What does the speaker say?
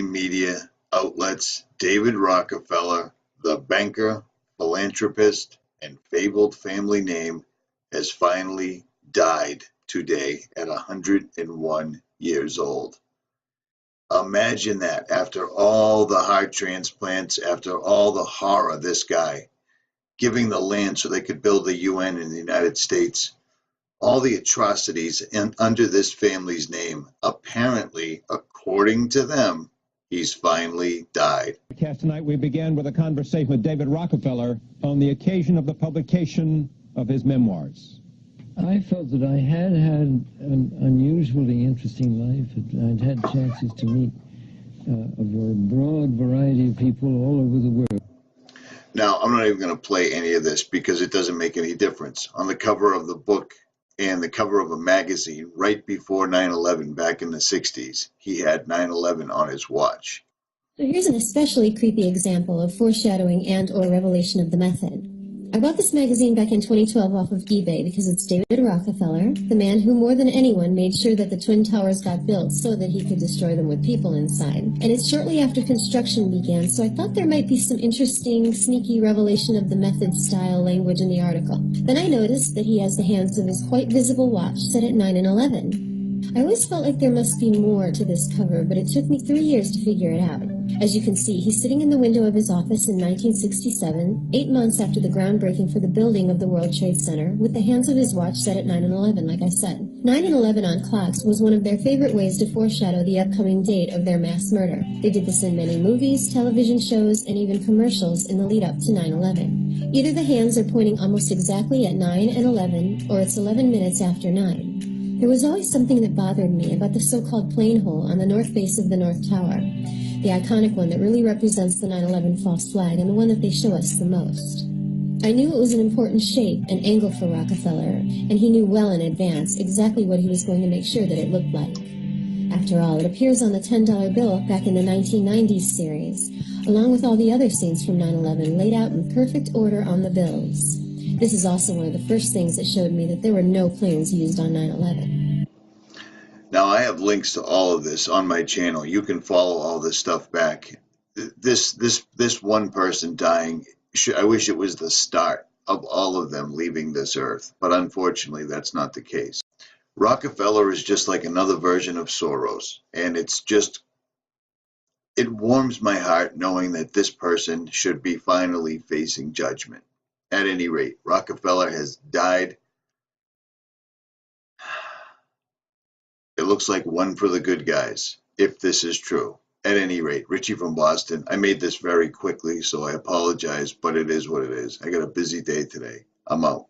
mainstream media outlets, David Rockefeller, the banker, philanthropist, and fabled family name, has finally died today at 101 years old. Imagine that, after all the heart transplants, after all the horror, this guy giving the land so they could build the UN in the United States, all the atrocities under this family's name, apparently, according to them, he's finally died. Tonight we began with a conversation with David Rockefeller on the occasion of the publication of his memoirs. I felt that I had had an unusually interesting life. I'd had chances to meet a broad variety of people all over the world. Now, I'm not even going to play any of this because it doesn't make any difference. On the cover of the book and the cover of a magazine, right before 9/11 back in the 60s, he had 9/11 on his watch. So here's an especially creepy example of foreshadowing and/or revelation of the method. I bought this magazine back in 2012 off of eBay because it's David Rockefeller, the man who more than anyone made sure that the Twin Towers got built so that he could destroy them with people inside. And it's shortly after construction began, so I thought there might be some interesting, sneaky revelation of the method style language in the article. Then I noticed that he has the hands of his quite visible watch set at 9 and 11. I always felt like there must be more to this cover, but it took me 3 years to figure it out. As you can see, he's sitting in the window of his office in 1967, 8 months after the groundbreaking for the building of the World Trade Center, with the hands of his watch set at 9 and 11, like I said. 9 and 11 on clocks was one of their favorite ways to foreshadow the upcoming date of their mass murder. They did this in many movies, television shows, and even commercials in the lead-up to 9/11. Either the hands are pointing almost exactly at 9 and 11, or it's 11 minutes after 9. There was always something that bothered me about the so-called plane hole on the north base of the North Tower, the iconic one that really represents the 9/11 false flag and the one that they show us the most. I knew it was an important shape and angle for Rockefeller, and he knew well in advance exactly what he was going to make sure that it looked like. After all, it appears on the $10 bill back in the 1990s series, along with all the other scenes from 9/11 laid out in perfect order on the bills. This is also one of the first things that showed me that there were no planes used on 9/11. Now, I have links to all of this on my channel. You can follow all this stuff back. This one person dying, I wish it was the start of all of them leaving this earth, but unfortunately, that's not the case. Rockefeller is just like another version of Soros, and it warms my heart knowing that this person should be finally facing judgment. At any rate, Rockefeller has died. It looks like one for the good guys, if this is true. At any rate, Richie from Boston. I made this very quickly, so I apologize, but it is what it is. I got a busy day today. I'm out.